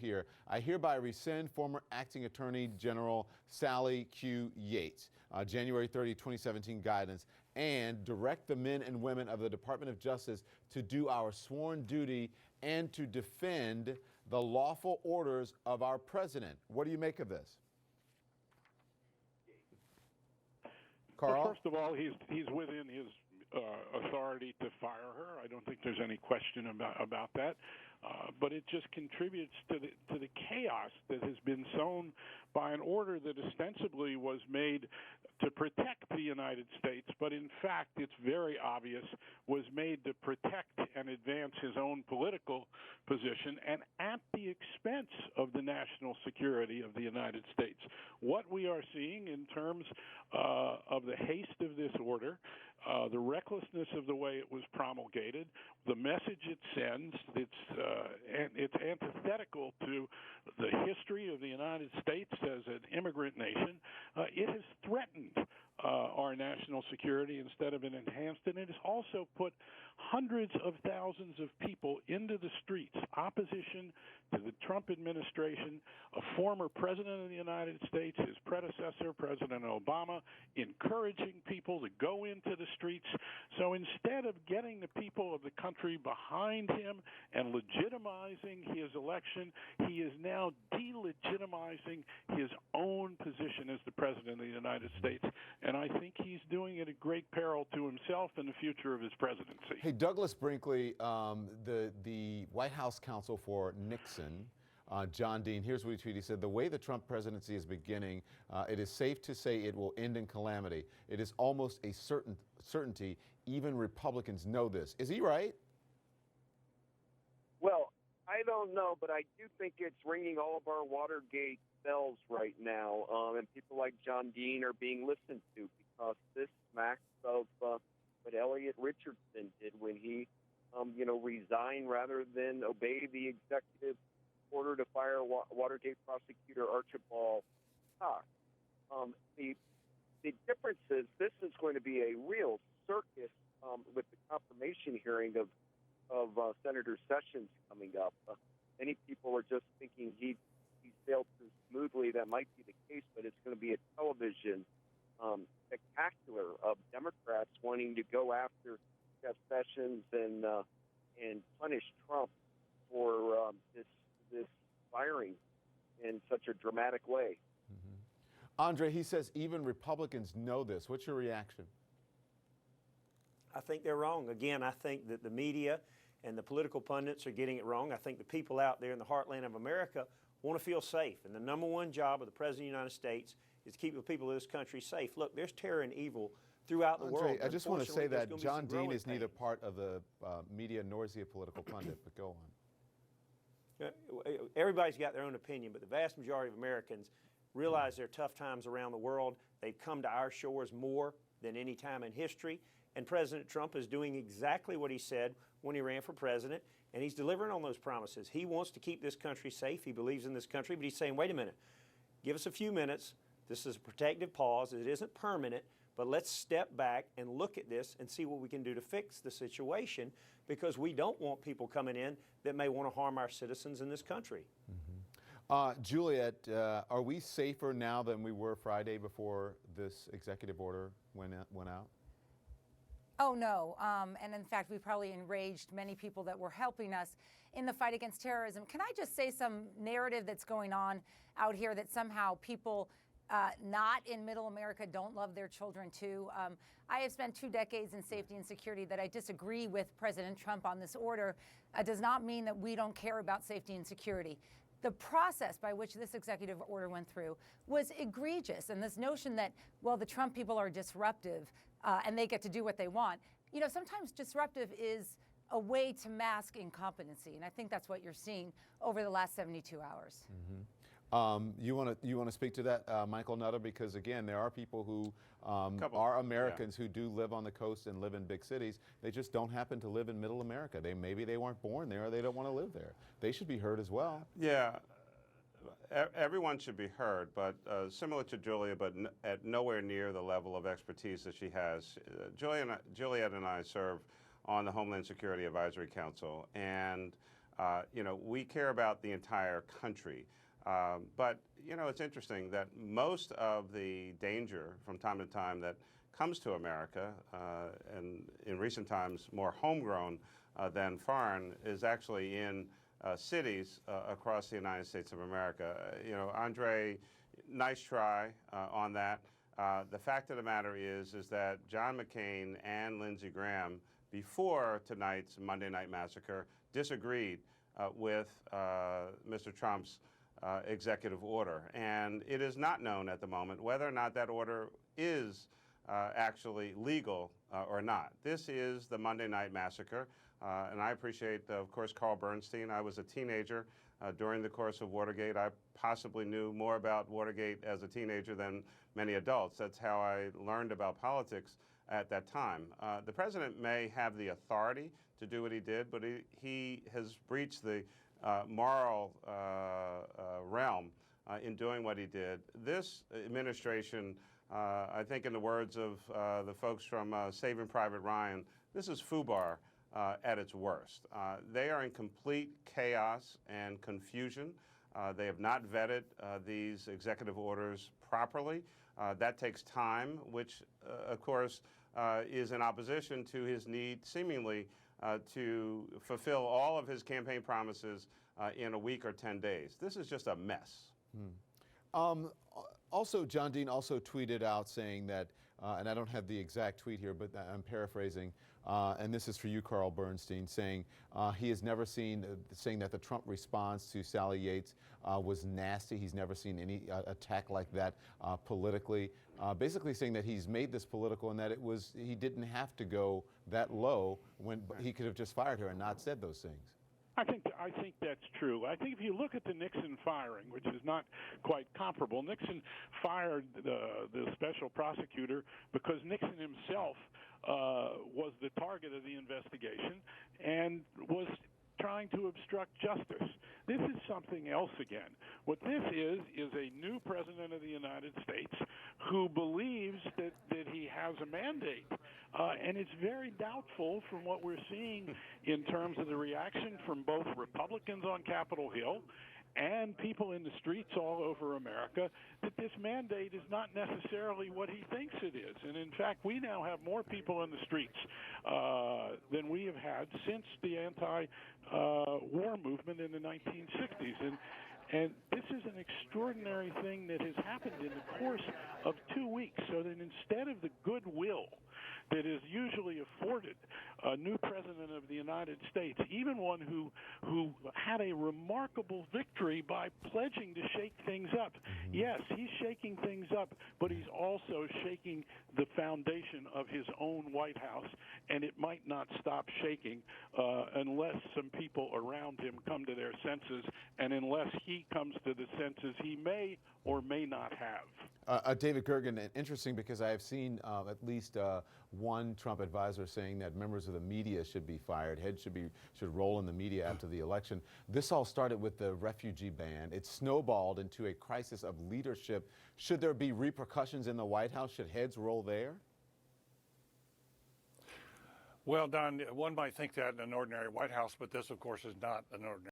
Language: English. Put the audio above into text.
here. I hereby rescind former Acting Attorney General Sally Q. Yates, January 30, 2017 guidance, and direct the men and women of the Department of Justice to do our sworn duty and to defend the lawful orders of our president. What do you make of this? Carl? Well, first of all, he's within his authority to fire her. I don't think there's any question about that. But it just contributes to the chaos that has been sown by an order that ostensibly was made to protect the United States, but in fact, it's very obvious, was made to protect and advance his own political position and at the expense of the national security of the United States. What we are seeing in terms of the haste of this order, the recklessness of the way it was promulgated, the message it sends, it's antithetical to the history of the United States as an immigrant nation. It has threatened our national security instead of enhanced it. And it has also put hundreds of thousands of people into the streets, opposition to the Trump administration, a former president of the United States, his predecessor, President Obama, encouraging people to go into the streets. So instead of getting the people of the country behind him and legitimizing his election, he is now delegitimizing his own position as the president of the United States. And I think he's doing it at great peril to himself and the future of his presidency. Hey, Douglas Brinkley, the White House counsel for Nixon, John Dean, here's what he tweeted. He said, the way the Trump presidency is beginning, it is safe to say it will end in calamity. It is almost a certainty. Even Republicans know this. Is he right? Well, I don't know, but I do think it's ringing all of our Watergate bells right now, and people like John Dean are being listened to because this smacks of what Elliot Richardson did when he, resigned rather than obey the executive order to fire Watergate prosecutor Archibald Cox. The difference is this is going to be a real circus with the confirmation hearing of Senator Sessions coming up. Many people are just thinking he sailed through smoothly. That might be the case, but it's going to be a television spectacular of Democrats wanting to go after Jeff Sessions and punish Trump for this firing in such a dramatic way. Mm-hmm. Andre, he says even Republicans know this. What's your reaction? I think they're wrong. Again, I think that the media and the political pundits are getting it wrong. I think the people out there in the heartland of America want to feel safe. And the number one job of the President of the United States is to keep the people of this country safe. Look, there's terror and evil throughout the world. I just want to say that John Dean is neither part of the media nor is he a political pundit, but go on. Everybody's got their own opinion, but the vast majority of Americans realize there are tough times around the world. They've come to our shores more than any time in history. And President Trump is doing exactly what he said when he ran for president, and he's delivering on those promises. He wants to keep this country safe. He believes in this country, but he's saying, wait a minute, give us a few minutes. This is a protective pause. It isn't permanent, but let's step back and look at this and see what we can do to fix the situation, because we don't want people coming in that may want to harm our citizens in this country. Mm-hmm. Juliet, are we safer now than we were Friday before this executive order went out? Oh, no. And in fact, we probably enraged many people that were helping us in the fight against terrorism. Can I just say some narrative that's going on out here that somehow people not in middle America don't love their children too? I have spent 2 decades in safety and security. That I disagree with President Trump on this order does not mean that we don't care about safety and security. The process by which this executive order went through was egregious. And this notion that, well, the Trump people are disruptive and they get to do what they want. Sometimes disruptive is a way to mask incompetency. And I think that's what you're seeing over the last 72 hours. Mm-hmm. You want to speak to that, Michael Nutter? Because again, there are people who are Americans who do live on the coast and live in big cities. They just don't happen to live in middle America. Maybe they weren't born there or they don't want to live there. They should be heard as well. Yeah, everyone should be heard, but similar to Julia, but at nowhere near the level of expertise that she has. Juliet and I serve on the Homeland Security Advisory Council, and We care about the entire country. But, it's interesting that most of the danger from time to time that comes to America, and in recent times more homegrown than foreign, is actually in cities across the United States of America. Andre, nice try on that. The fact of the matter is that John McCain and Lindsey Graham, before tonight's Monday Night Massacre, disagreed with Mr. Trump's executive order. And it is not known at the moment whether or not that order is actually legal or not. This is the Monday Night Massacre. And I appreciate, of course, Carl Bernstein. I was a teenager during the course of Watergate. I possibly knew more about Watergate as a teenager than many adults. That's how I learned about politics at that time. The president may have the authority to do what he did, but he has breached the moral realm in doing what he did. This administration, I think in the words of the folks from Saving Private Ryan, this is FUBAR at its worst. They are in complete chaos and confusion. They have not vetted these executive orders properly. That takes time, which, of course, is in opposition to his need, seemingly, to fulfill all of his campaign promises in a week or 10 days. This is just a mess. Also, John Dean also tweeted out saying that, and I don't have the exact tweet here, but I'm paraphrasing, and this is for you, Carl Bernstein, saying he has never seen, saying that the Trump response to Sally Yates was nasty. He's never seen any attack like that politically. Basically saying that he's made this political and that he didn't have to go that low when he could have just fired her and not said those things. I think that's true. I think if you look at the Nixon firing, which is not quite comparable, Nixon fired the special prosecutor because Nixon himself was the target of the investigation and was trying to obstruct justice. This is something else again. What this is a new president of the United States who believes that he has a mandate. And it's very doubtful from what we're seeing in terms of the reaction from both Republicans on Capitol Hill and people in the streets all over America that this mandate is not necessarily what he thinks it is. And in fact, we now have more people in the streets than we have had since the anti-war movement in the 1960s. And this is an extraordinary thing that has happened in the course of 2 weeks, so that instead of the goodwill that is usually afforded a new president of the United States, even one who had a remarkable victory by pledging to shake things up. Yes, he's shaking things up, but he's also shaking the foundation of his own White House, and it might not stop shaking unless some people around him come to their senses, and unless he comes to the senses he may or may not have. David Gergen, interesting because I have seen at least one Trump advisor saying that members of the media should be fired, heads should roll in the media after the election. This all started with the refugee ban. It snowballed into a crisis of leadership. Should there be repercussions in the White House? Should heads roll there? Well, Don, one might think that in an ordinary White House, but this, of course, is not an ordinary